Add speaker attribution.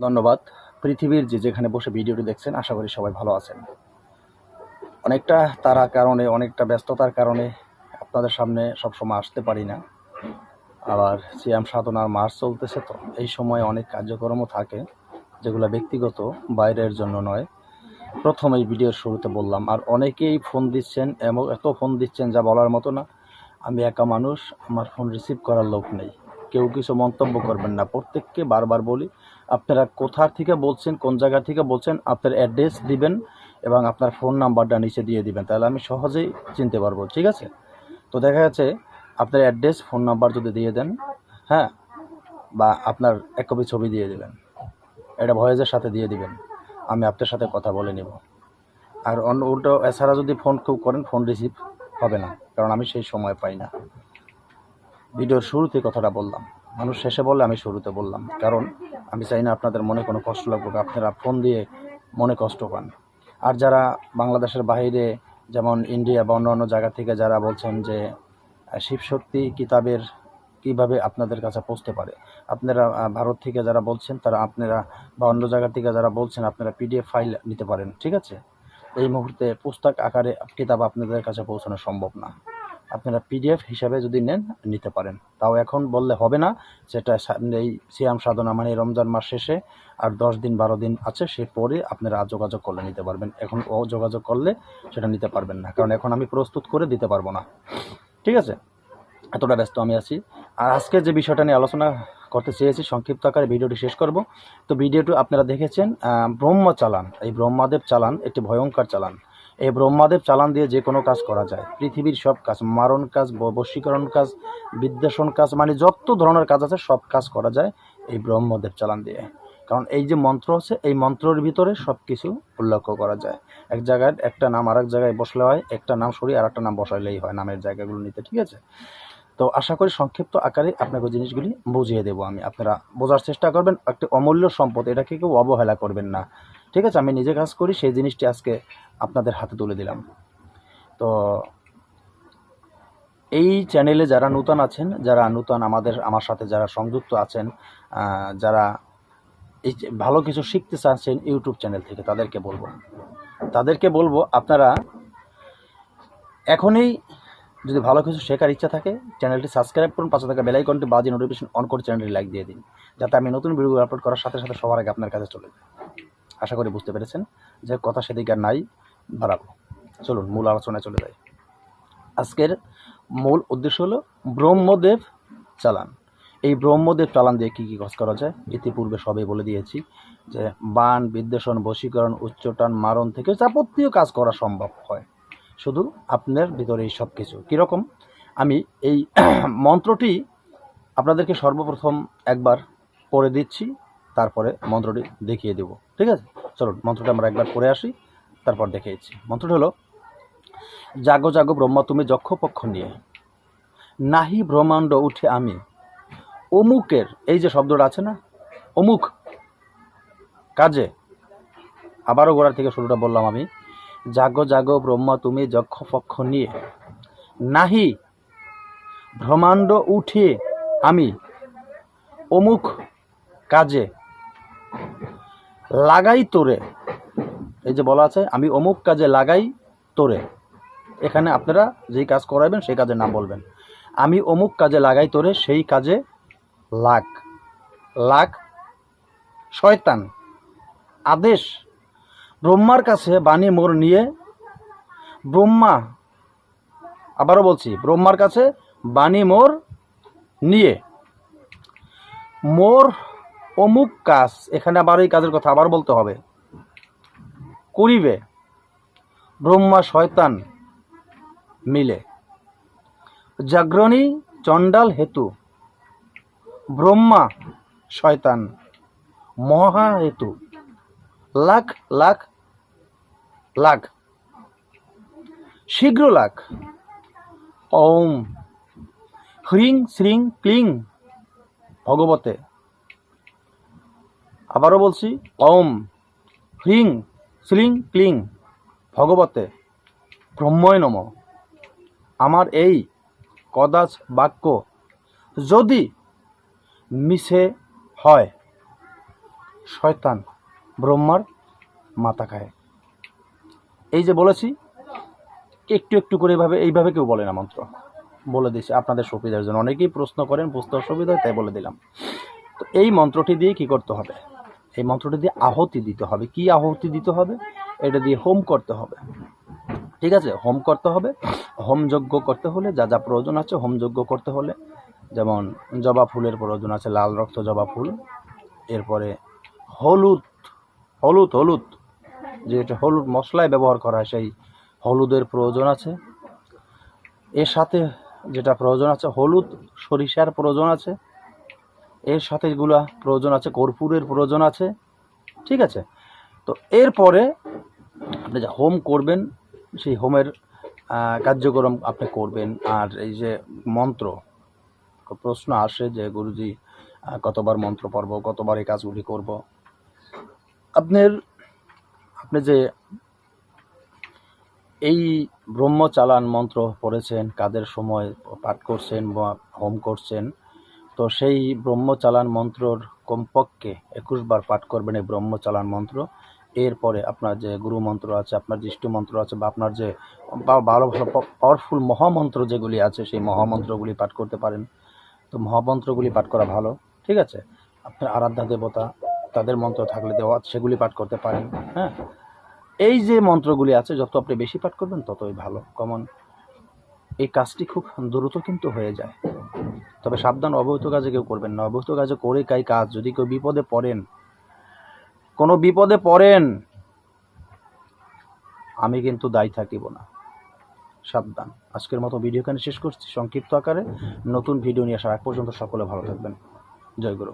Speaker 1: ধন্যবাদ। পৃথিবীর যেখানে বসে ভিডিওটি দেখছেন আশা করি সবাই ভালো আছেন। অনেকটা তাড়ার কারণে, অনেকটা ব্যস্ততার কারণে আপনাদের সামনে সবসময় আসতে পারি না। আবার সিয়াম সাধনার মাস চলতেছে, তো এই সময় অনেক কার্যক্রমও থাকে যেগুলো ব্যক্তিগত, বাইরের জন্য নয়। প্রথম এই ভিডিওর শুরুতে বললাম, আর অনেকেই ফোন দিচ্ছেন, এত ফোন দিচ্ছেন যা বলার মতো না। আমি একা মানুষ, আমার ফোন রিসিভ করার লোক নেই। কেউ কিছু মন্তব্য করবেন না। প্রত্যেককে বারবার বলি, আপনারা কোথা থেকে বলছেন, কোন জায়গা থেকে বলছেন, আপনার অ্যাড্রেস দিবেন এবং আপনার ফোন নাম্বারটা নিচে দিয়ে দিবেন, তাহলে আমি সহজেই চিনতে পারবো। ঠিক আছে? তো দেখা যাচ্ছে আপনার অ্যাড্রেস, ফোন নাম্বার যদি দিয়ে দেন, হ্যাঁ, বা আপনার এক কপি ছবি দিয়ে দেবেন, এটা ভয়েসের সাথে দিয়ে দিবেন, আমি আপনার সাথে কথা বলে নেব। আর অন্য উল্টো এছাড়া যদি ফোন কেউ করেন, ফোন রিসিভ হবে না, কারণ আমি সেই সময় পাই না। ভিডিওর শুরুতে কথাটা বললাম, মানুষ শেষে বললে আমি শুরুতে বললাম, কারণ আমি চাই না আপনাদের মনে কোনো কষ্ট লাগুক, আপনারা ফোন দিয়ে মনে কষ্ট পান। আর যারা বাংলাদেশের বাইরে, যেমন ইন্ডিয়া বা অন্য জায়গা থেকে যারা বলছেন যে শিবশক্তি কিতাবের কীভাবে আপনাদের কাছে পৌঁছতে পারে, আপনারা ভারত থেকে যারা বলছেন তারা, আপনারা বা অন্য জায়গা থেকে যারা বলছেন আপনারা পিডিএফ ফাইল নিতে পারেন। ঠিক আছে? এই মুহূর্তে পুস্তক আকারে কিতাব আপনাদের কাছে পৌঁছানো সম্ভব না। আপনারা পিডিএফ হিসাবে যদি নেন, নিতে পারেন। তাও এখন বললে হবে না, যেটা এই সিয়াম সাধনা মানে রমজান মাস শেষে আর 10 দিন 12 দিন আছে, সে পরে আপনারা যোগাযোগ করলে নিতে পারবেন। এখন যোগাযোগ করলে সেটা নিতে পারবেন না, কারণ এখন আমি প্রস্তুত করে দিতে পারবো না। ঠিক আছে? এতটা ব্যস্ত আমি আছি। আর আজকে যে বিষয়টা নিয়ে আলোচনা করতে চেয়েছি, সংক্ষিপ্ত আকারে ভিডিওটি শেষ করব। তো ভিডিওটি আপনারা দেখেছেন, ব্রহ্ম চালান, এই ব্রহ্মাদেব চালান একটি ভয়ঙ্কর চালান। এই ব্রহ্মাদেব চালান দিয়ে যে কোনো কাজ করা যায়। পৃথিবীর সব কাজ, মারণ কাজ, বশীকরণ কাজ, বিদ্বেষণ কাজ, মানে যত ধরনের কাজ আছে সব কাজ করা যায় এই ব্রহ্মদেব চালান দিয়ে। কারণ এই যে মন্ত্র আছে, এই মন্ত্রের ভিতরে সব কিছু উল্লেখ করা যায়। এক জায়গায় একটা নাম আর এক জায়গায় বসলে হয়, একটা নাম সরিয়ে আর একটা নাম বসাইলেই হয় নামের জায়গাগুলো নিতে। ঠিক আছে? তো আশা করি সংক্ষিপ্ত আকারে আপনাকে জিনিসগুলি বুঝিয়ে দেবো আমি, আপনারা বোঝার চেষ্টা করবেন। একটি অমূল্য সম্পদ, এটাকে কেউ অবহেলা করবেন না। ঠিক আছে? আমি নিজে কাজ করি, সেই জিনিসটি আজকে আপনাদের হাতে তুলে দিলাম। তো এই চ্যানেলে যারা নূতন আছেন, যারা নূতন আমার সাথে যারা সংযুক্ত আছেন, যারা এই ভালো কিছু শিখতে চাচ্ছেন ইউটিউব চ্যানেল থেকে, তাদেরকে বলবো আপনারা এখনই যদি ভালো কিছু শেখার ইচ্ছা থাকে, চ্যানেলটি সাবস্ক্রাইব করুন, পাশে থাকা বেল আইকনটি বাজিয়ে নোটিফিকেশন অন করে চ্যানেলটি লাইক দিয়ে দিন, যাতে আমি নতুন ভিডিও আপলোড করার সাথে সাথে সবার আগে আপনার কাছে চলে যায়। আশা করি বুঝতে পেরেছেন যে কথা সেদিকে আর নাই বাড়াবো। চলুন মূল আলোচনায় চলে যাই। আজকের মূল উদ্দেশ্য হলো ব্রহ্মদেব চালান। এই ব্রহ্মদেব চালান দিয়ে কী কী কাজ করা যায় ইতিপূর্বে সবই বলে দিয়েছি, যে বান, বিদ্বেষণ, বশীকরণ, উচ্চটান, মারণ থেকে যাবতীয় কাজ করা সম্ভব হয় শুধু আপনার ভিতরে এই সব কিছু। কীরকম? আমি এই মন্ত্রটি আপনাদেরকে সর্বপ্রথম একবার পড়ে দিচ্ছি, তারপরে মন্ত্রটি দেখিয়ে দেব। ঠিক আছে? চলুন মন্ত্রটা আমরা একবার পড়ে আসি, তারপর দেখিয়েছি। মন্ত্রটি হলো, জাগো জাগো ব্রহ্মা তুমি যক্ষ পক্ষ নিয়ে, নাহি ব্রহ্মাণ্ড উঠে আমি অমুকের, এই যে শব্দটা আছে না, অমুক কাজে, আবারও গোড়ার থেকে শুরুটা বললাম আমি, জাগো জাগো ব্রহ্মা তুমি যক্ষ পক্ষ নিয়ে, নাহি ব্রহ্মাণ্ড উঠে আমি অমুক কাজে লাগাই তোরে। এই যে বলা আছে, আমি অমুক কাজে লাগাই তোরে, এখানে আপনারা যেই কাজ করাবেন সেই কাজের নাম বলবেন। আমি অমুক কাজে লাগাই তোরে, সেই কাজে লাগ লাগ শয়তান আদেশ ব্রহ্মার কাছে বাণী মোর নিয়ে, ব্রহ্মা, আবারও বলছি, ব্রহ্মার কাছে বাণী মোর নিয়ে, মোর অমুক কাজ, এখানে আবার এই কাজের কথা আবার বলতে হবে, করিবে ব্রহ্মা শয়তান মিলে, জাগরণী চণ্ডাল হেতু, ব্রহ্মা শয়তান মহা হেতু, লাখ লাখ লাখ শীঘ্র লাখ, ওম হ্রিং শ্রিং ক্লিং ভগবতে। আবারও বলছি, ওম হ্রিং শ্রিং ক্লিং ভগবতে ব্রহ্ময় নমঃ। আমার এই কদাচ বাক্য যদি মিছে হয়, শয়তান ব্রহ্মার মাথা খায়। এই যে বলেছি, একটু একটু করে এইভাবে কেউ বলে না মন্ত্র, বলে দিয়েছি আপনাদের সুবিধার জন্য। অনেকেই প্রশ্ন করেন, বুঝতে অসুবিধা হয়, তাই বলে দিলাম। তো এই মন্ত্রটি দিয়ে কি করতে হবে? এই মন্ত্রটি দিয়ে আহুতি দিতে হবে। কি আহুতি দিতে হবে? এটা দিয়ে হোম করতে হবে, ঠিক আছে? হোম করতে হবে। হোম যজ্ঞ করতে হলে যা যা প্রয়োজন আছে, হোম যজ্ঞ করতে হলে যেমন জবা ফুলের প্রয়োজন আছে, লাল রক্ত জবা ফুল। এরপরে হলুদ হলুদ হলুদ যেটা হলুদ মশলায় ব্যবহার করা হয়, সেই হলুদের প্রয়োজন আছে। এর সাথে যেটা প্রয়োজন আছে, হলুদ সরিষার প্রয়োজন আছে। এর সাথে এগুলা প্রয়োজন আছে, কর্পূরের প্রয়োজন আছে, ঠিক আছে? তো এরপরে আপনি যা হোম করবেন, সেই হোমের কার্যক্রম আপনি করবেন। আর এই যে মন্ত্র, প্রশ্ন আসে যে গুরুজি কতবার মন্ত্র পড়ব, কতবার এই কাজগুলি করব। আপনি যে এই ব্রহ্মচালান মন্ত্র পড়েছেন, কাদের সময় পাঠ করছেন বা হোম করছেন, তো সেই ব্রহ্মচালান মন্ত্রর কমপক্ষে 21 বার পাঠ করবেন এই ব্রহ্মচালান মন্ত্র। এরপরে আপনার যে গুরু মন্ত্র আছে, আপনার যে ইষ্ট মন্ত্র আছে, বা আপনার যে ভালো ভালো পাওয়ারফুল মহামন্ত্র যেগুলি আছে, সেই মহামন্ত্রগুলি পাঠ করতে পারেন। তো মহামন্ত্রগুলি পাঠ করা ভালো, ঠিক আছে? আপনার আরাধ্যা দেবতা, তাদের মন্ত্র থাকলে দেওয়া সেগুলি পাঠ করতে পারেন। হ্যাঁ, এই যে মন্ত্রগুলি আছে, যত আপনি বেশি পাঠ করবেন ততই ভালো। কমন এই কাজটি খুব দ্রুত কিন্তু হয়ে যায়। তবে সাবধান, অবৈধ কাজে কেউ করবেন না। অবৈধ কাজে করে কাজ, যদি কেউ বিপদে পড়েন, কোনো বিপদে পড়েন, আমি কিন্তু দায়ী থাকিব না। সাবধান। আজকের মতো ভিডিও এখানে শেষ করছি সংক্ষিপ্ত আকারে। নতুন ভিডিও নিয়ে আসার আগ পর্যন্ত সকলে ভালো থাকবেন। জয় গুরু।